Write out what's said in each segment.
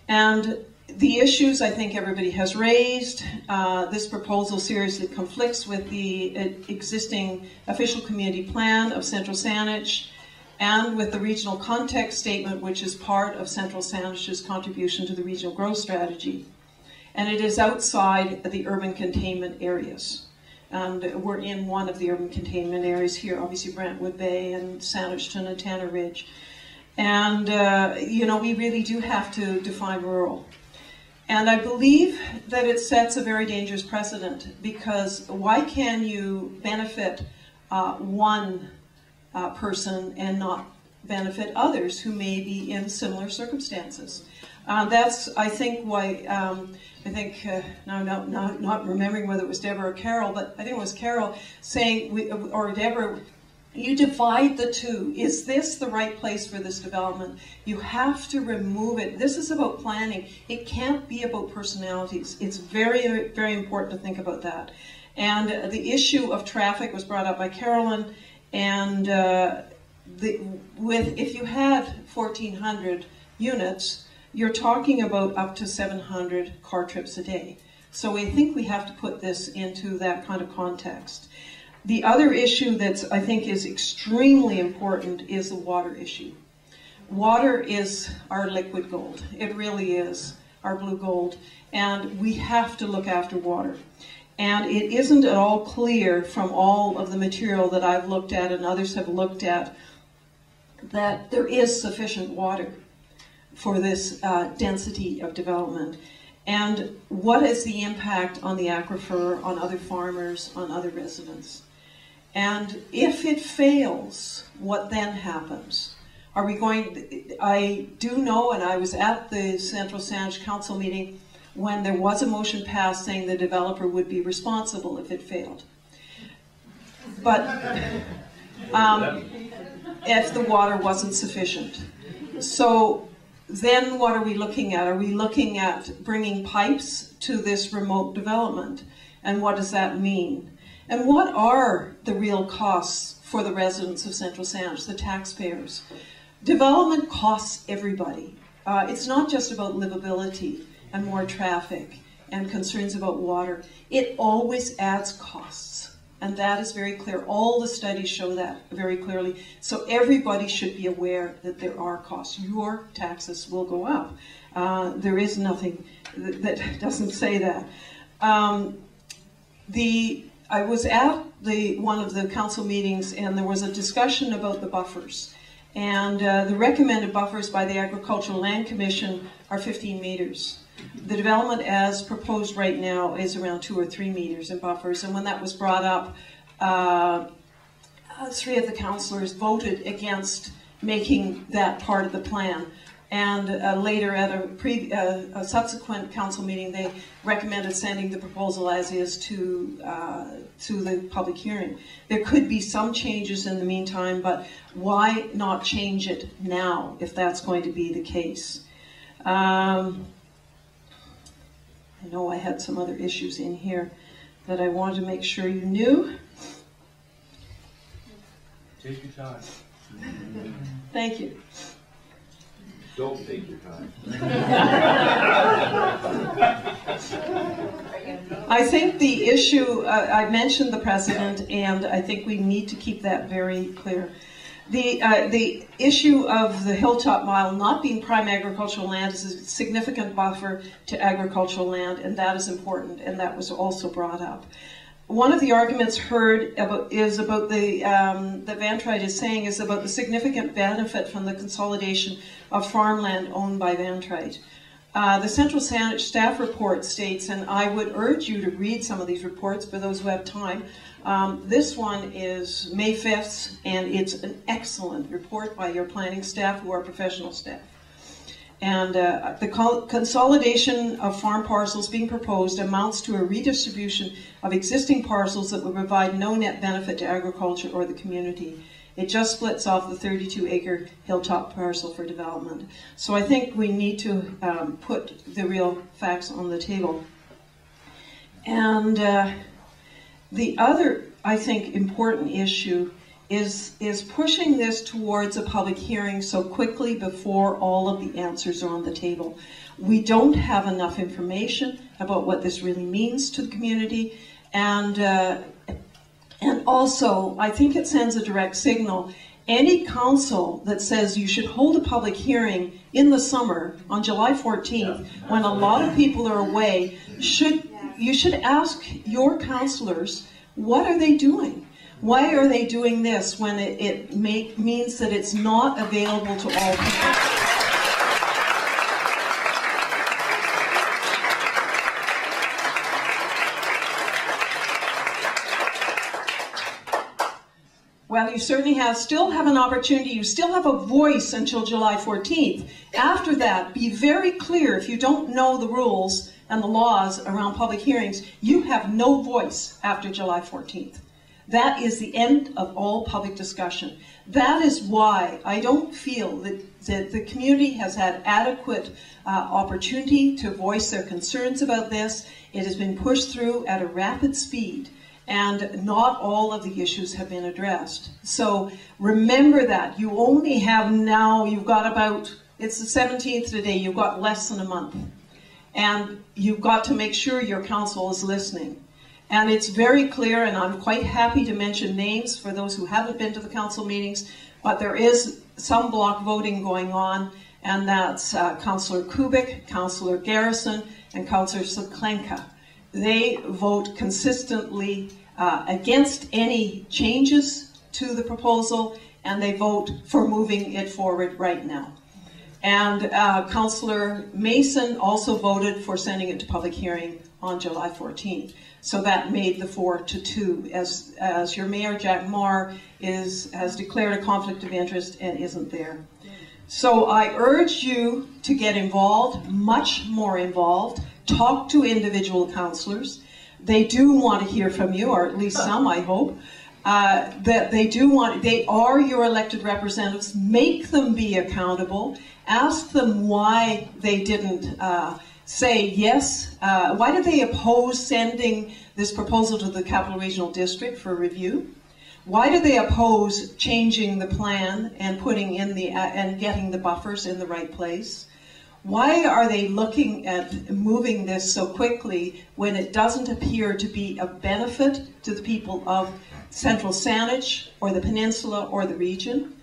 And the issues I think everybody has raised, this proposal seriously conflicts with the existing official community plan of Central Saanich and with the regional context statement, which is part of Central Saanich's contribution to the regional growth strategy. And it is outside the urban containment areas. And we're in one of the urban containment areas here, obviously Brentwood Bay and Saanichton and Tanner Ridge. And, you know, we really do have to define rural. And I believe that it sets a very dangerous precedent, because why can you benefit one person and not benefit others who may be in similar circumstances? That's, I think, why, now not remembering whether it was Deborah or Carol, but I think it was Carol saying, or Deborah, you divide the two. Is this the right place for this development? You have to remove it. This is about planning. It can't be about personalities. It's very, very important to think about that. And the issue of traffic was brought up by Carolyn. And if you had 1,400 units, you're talking about up to 700 car trips a day. So I think we have to put this into that kind of context. The other issue that I think is extremely important is the water issue. Water is our liquid gold. It really is our blue gold. And we have to look after water. And it isn't at all clear from all of the material that I've looked at and others have looked at that there is sufficient water for this density of development. And what is the impact on the aquifer, on other farmers, on other residents? And if it fails, what then happens? Are we going, I do know, and I was at the Central Saanich Council meeting when there was a motion passed saying the developer would be responsible if it failed. But if the water wasn't sufficient. So then what are we looking at? Are we looking at bringing pipes to this remote development? And what does that mean? And what are the real costs for the residents of Central Saanich, the taxpayers? Development costs everybody. It's not just about livability and more traffic and concerns about water. It always adds costs. And that is very clear. All the studies show that very clearly. So everybody should be aware that there are costs. Your taxes will go up. There is nothing that doesn't say that. I was at one of the council meetings, and there was a discussion about the buffers. And the recommended buffers by the Agricultural Land Commission are 15 meters. The development as proposed right now is around 2 or 3 meters in buffers. And when that was brought up, 3 of the councillors voted against making that part of the plan. And later at a subsequent council meeting, they recommended sending the proposal as is to the public hearing. There could be some changes in the meantime, but why not change it now if that's going to be the case? I know I had some other issues in here that I wanted to make sure you knew. Take your time. Thank you. Don't take your time. I think the issue, I mentioned the precedent, and I think we need to keep that very clear. The issue of the hilltop mile not being prime agricultural land is a significant buffer to agricultural land, and that is important, and that was also brought up. One of the arguments heard is about that Vantreight is saying is about the significant benefit from the consolidation of farmland owned by Vantreight. The Central Saanich staff report states, and I would urge you to read some of these reports for those who have time. This one is May 5th, and it's an excellent report by your planning staff who are professional staff. And the consolidation of farm parcels being proposed amounts to a redistribution of existing parcels that would provide no net benefit to agriculture or the community. It just splits off the 32-acre hilltop parcel for development. So I think we need to put the real facts on the table. And the other, I think, important issue is pushing this towards a public hearing so quickly before all of the answers are on the table. We don't have enough information about what this really means to the community, and also I think it sends a direct signal. Any council that says you should hold a public hearing in the summer on July 14th, when a lot of people are away, you should ask your councillors, what are they doing? Why are they doing this when it means that it's not available to all people? Well, you certainly still have an opportunity. You still have a voice until July 14th. After that, be very clear. If you don't know the rules and the laws around public hearings, you have no voice after July 14th. That is the end of all public discussion. That is why I don't feel that the community has had adequate opportunity to voice their concerns about this. It has been pushed through at a rapid speed, and not all of the issues have been addressed. So remember that. You only have now, you've got about, it's the 17th today, you've got less than a month. And you've got to make sure your council is listening. And it's very clear, and I'm quite happy to mention names for those who haven't been to the council meetings, but there is some block voting going on, and that's Councillor Kubik, Councillor Garrison, and Councillor Saklenka. They vote consistently against any changes to the proposal, and they vote for moving it forward right now. And Councillor Mason also voted for sending it to public hearing on July 14th. So that made the 4-2, as your mayor, Jack Moore, has declared a conflict of interest and isn't there. So I urge you to get involved, much more involved. Talk to individual councillors. They do want to hear from you, or at least some, I hope. That they are your elected representatives. Make them be accountable. Ask them why they didn't say yes. Why did they oppose sending this proposal to the Capital Regional District for review? Why do they oppose changing the plan and putting in and getting the buffers in the right place? Why are they looking at moving this so quickly when it doesn't appear to be of benefit to the people of Central Saanich or the peninsula or the region?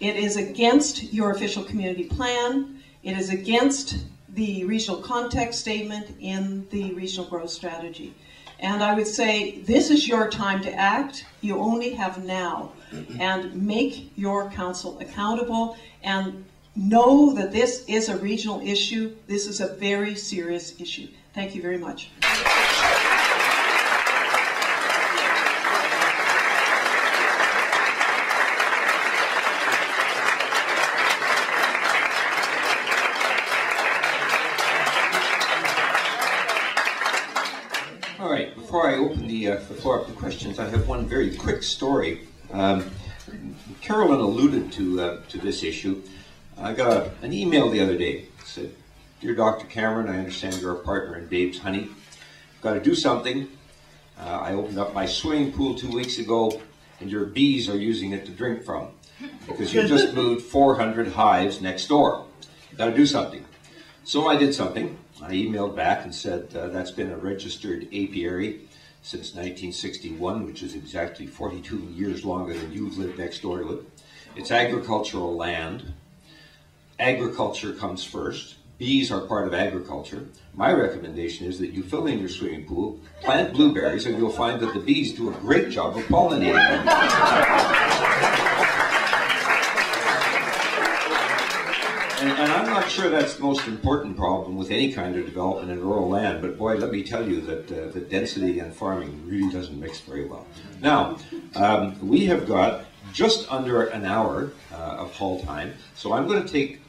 It is against your official community plan. It is against the regional context statement in the regional growth strategy. And I would say this is your time to act. You only have now. And make your council accountable, and know that this is a regional issue. This is a very serious issue. Thank you very much. All right, before I open the floor up to questions, I have one very quick story. Carolyn alluded to this issue. I got an email the other day. It said, "Dear Dr. Cameron, I understand you're a partner in Dave's Honey. Got to do something. I opened up my swimming pool 2 weeks ago, and your bees are using it to drink from because you just moved 400 hives next door. Got to do something." So I did something. I emailed back and said that's been a registered apiary since 1961, which is exactly 42 years longer than you've lived next door to it. It's agricultural land. Agriculture comes first. Bees are part of agriculture. My recommendation is that you fill in your swimming pool, plant blueberries, and you'll find that the bees do a great job of pollinating them. And I'm not sure that's the most important problem with any kind of development in rural land, but boy, let me tell you that the density and farming really doesn't mix very well. Now, we have got just under an hour of hall time, so I'm going to take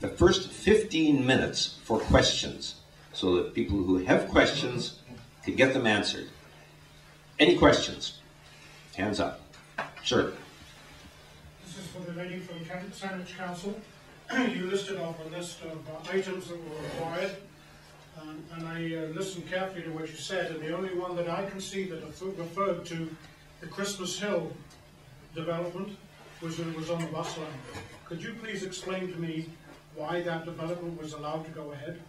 the first 15 minutes for questions, so that people who have questions can get them answered. Any questions? Hands up. Sure. This is for the lady from Saanich Council. You listed off a list of items that were required, and I listened carefully to what you said, and the only one that I can see that referred to the Christmas Hill development was on the bus line. Could you please explain to me why that development was allowed to go ahead?